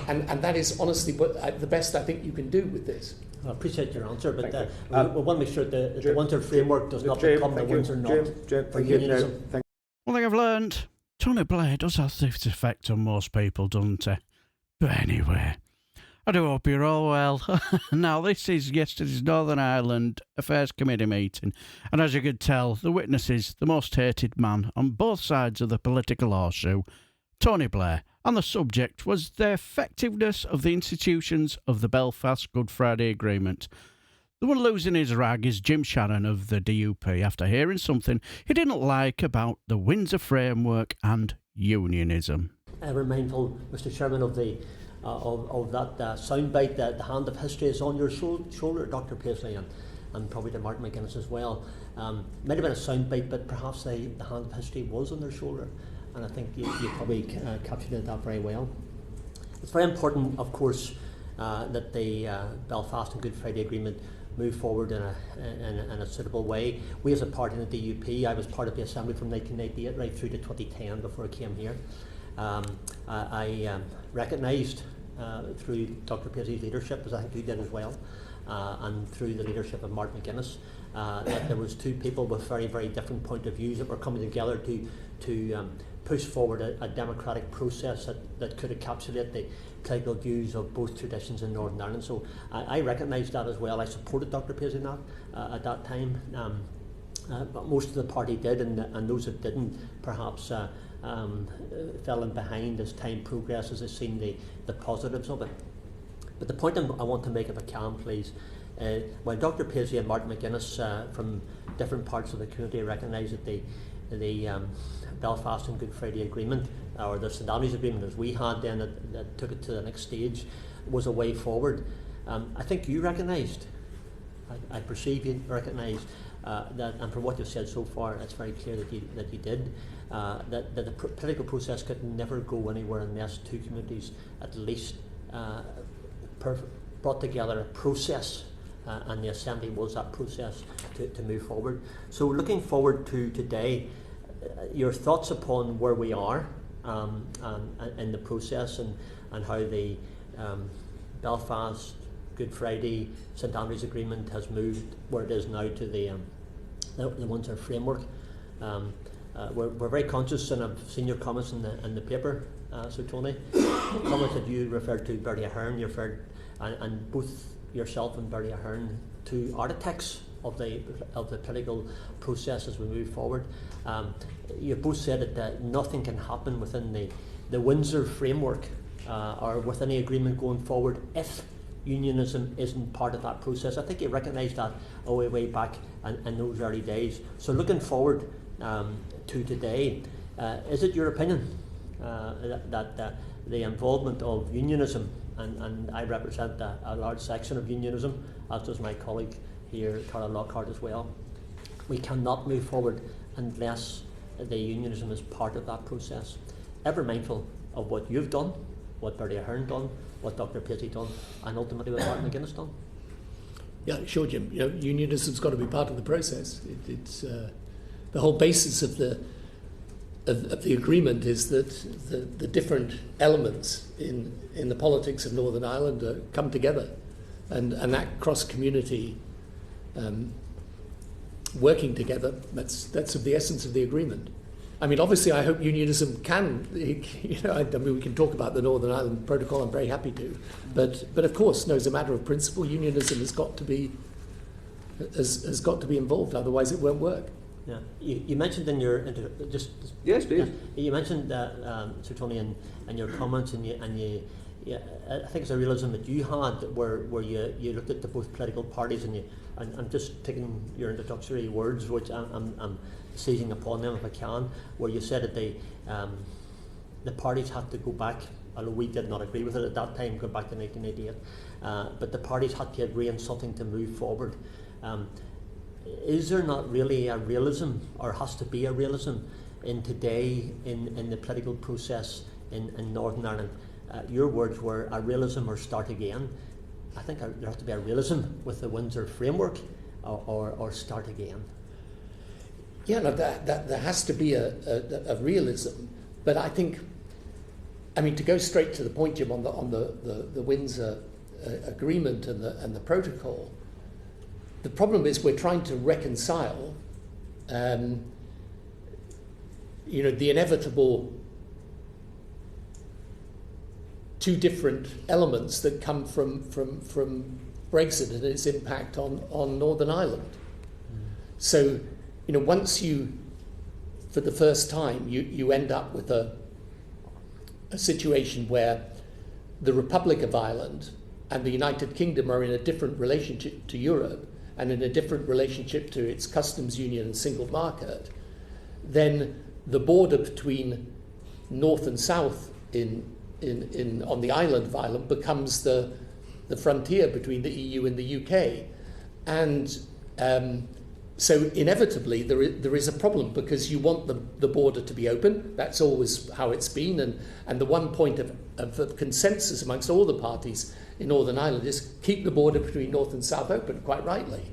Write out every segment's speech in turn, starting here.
And that is honestly the best I think you can do with this. I appreciate your answer, but we want to make sure that the Windsor Framework does not become the Windsor Knot for unionism. One thing I've learned, Tony Blair does have this effect on most people, doesn't he? But anyway, I do hope you're all well. Now, this is yesterday's Northern Ireland Affairs Committee meeting, and as you could tell, the witnesses, the most hated man on both sides of the political horseshoe, Tony Blair, and the subject was the effectiveness of the institutions of the Belfast Good Friday Agreement. The one losing his rag is Jim Shannon of the DUP after hearing something he didn't like about the Windsor Framework and unionism. Ever mindful, Mr. Chairman, of the of that soundbite that the hand of history is on your shoulder, Dr. Paisley, and probably to Martin McGuinness as well. Might have been a soundbite, but perhaps the hand of history was on their shoulder, and I think you probably captured that very well. It's very important, of course, that the Belfast and Good Friday Agreement move forward in a suitable way. We as a party in the DUP, I was part of the Assembly from 1998 right through to 2010 before I came here. I recognised through Dr. Paisley's leadership, as I think you did as well, and through the leadership of Martin McGuinness, that there was two people with very, very different point of views that were coming together to push forward a democratic process that could encapsulate the political views of both traditions in Northern Ireland. So I recognised that as well. I supported Dr. Paisley at that time, but most of the party did, and those that didn't perhaps fell in behind as time progresses, has seen the positives of it. But the point I want to make, if I can please, while Dr. Paisley and Martin McGuinness from different parts of the community recognise that the Belfast and Good Friday Agreement, or the St Andrews Agreement as we had then, that took it to the next stage, was a way forward. I think you recognised, I perceive you recognised that, and from what you've said so far, it's very clear that you did, that the political process could never go anywhere unless two communities at least brought together a process, and the Assembly was that process to move forward. So looking forward to today, your thoughts upon where we are in the process, and how the Belfast Good Friday St Andrews Agreement has moved where it is now to the Windsor Framework. We're very conscious, and I've seen your comments in the paper, so Tony, the comments that you referred to Bertie Ahern, and both yourself and Bertie Ahern, two architects of the political process as we move forward. You both said that nothing can happen within the Windsor Framework or with any agreement going forward if unionism isn't part of that process. I think you recognised that way back in those early days. So looking forward to today, is it your opinion that the involvement of unionism, and I represent a large section of unionism, as does my colleague here, Cara Lockhart, as well, we cannot move forward unless the unionism is part of that process? Ever mindful of what you've done, what Bertie Ahern done, what Dr. Paisley done, and ultimately what Martin McGuinness done? Yeah, sure, Jim. Unionism's got to be part of the process. It's the whole basis of the agreement is that the different elements in the politics of Northern Ireland come together, and that cross-community working together. That's of the essence of the agreement. I mean, obviously, I hope unionism can. I mean, we can talk about the Northern Ireland Protocol. I'm very happy to, but of course, no, as a matter of principle, unionism has got to be involved. Otherwise, it won't work. Yeah, you mentioned in your yes, please. You mentioned Sir Tony in your comments, and you I think it's a realism that you had where you looked at the both political parties, and I'm just taking your introductory words, which I'm seizing upon them if I can, where you said that the parties had to go back, although we did not agree with it at that time, go back to 1988, but the parties had to agree on something to move forward. Is there not really a realism, or has to be a realism, in today in the political process in Northern Ireland? Your words were a realism or start again. I think there has to be a realism with the Windsor Framework, or start again. Yeah, no, there has to be a realism, but I think I mean, to go straight to the point, Jim, on the Windsor Agreement and the protocol, the problem is we're trying to reconcile, the inevitable two different elements that come from Brexit and its impact on Northern Ireland. So, once you, for the first time, you end up with a situation where the Republic of Ireland and the United Kingdom are in a different relationship to Europe and in a different relationship to its customs union and single market, then the border between north and south on the island of Ireland becomes the frontier between the EU and the UK. And so inevitably there is a problem, because you want the border to be open. That's always how it's been. And the one point of consensus amongst all the parties in Northern Ireland is keep the border between north and south open, quite rightly,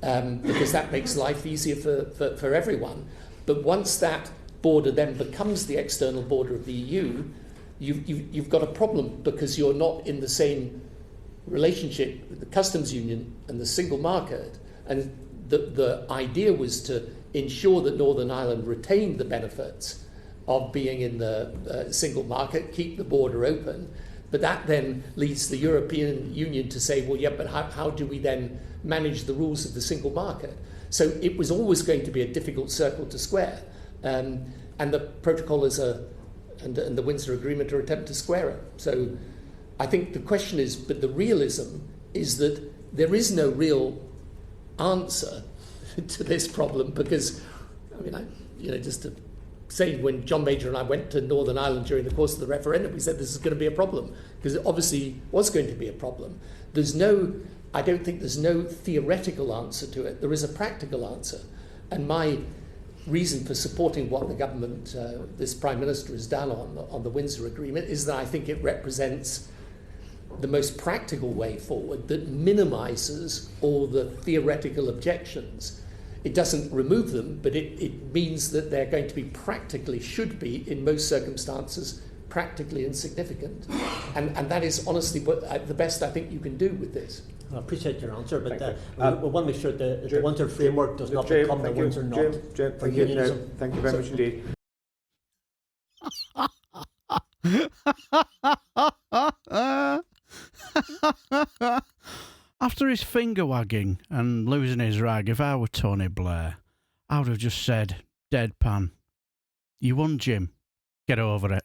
because that makes life easier for everyone. But once that border then becomes the external border of the EU, you've got a problem, because you're not in the same relationship with the customs union and the single market. And the idea was to ensure that Northern Ireland retained the benefits of being in the single market, keep the border open. But that then leads the European Union to say, well, yeah, but how do we then manage the rules of the single market? So it was always going to be a difficult circle to square. And the protocol and the Windsor Agreement are an attempt to square it. So I think the question is, but the realism is that there is no real answer to this problem, because, just to say, when John Major and I went to Northern Ireland during the course of the referendum, we said this is going to be a problem, because it obviously was going to be a problem. I don't think there's no theoretical answer to it. There is a practical answer. And my reason for supporting what the government, this Prime Minister, has done on the Windsor Agreement is that I think it represents the most practical way forward that minimises all the theoretical objections. It doesn't remove them, but it means that they're going to be should be, in most circumstances, practically insignificant. And that is honestly the best I think you can do with this. I appreciate your answer, but we want to make sure that the Windsor Framework does not become the Windsor Knot for unionism. Thank you very much indeed. After his finger wagging and losing his rag, if I were Tony Blair, I would have just said, deadpan, you won, Jim. Get over it.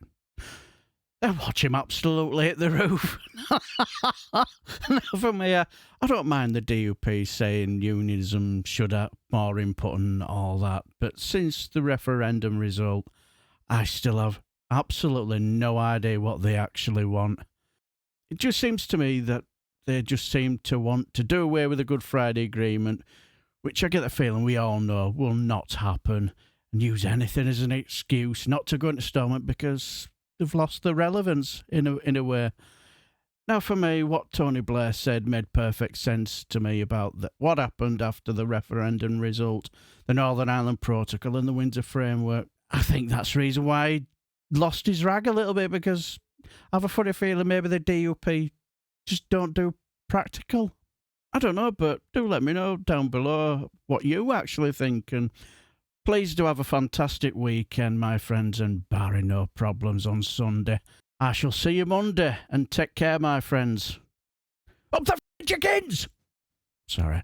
Then watch him absolutely hit the roof. Now for me, I don't mind the DUP saying unionism should have more input and all that, but since the referendum result, I still have absolutely no idea what they actually want. It just seems to me that they just seem to want to do away with the Good Friday Agreement, which I get the feeling we all know will not happen, and use anything as an excuse not to go into Stormont because they've lost the relevance in a way. Now, for me, what Tony Blair said made perfect sense to me about what happened after the referendum result, the Northern Ireland Protocol and the Windsor Framework. I think that's the reason why he lost his rag a little bit, because I have a funny feeling maybe the DUP just don't do practical. I don't know, but do let me know down below what you actually think, and please do have a fantastic weekend, my friends, and barring no problems on Sunday, I shall see you Monday, and take care, my friends. Up the chickens! Sorry.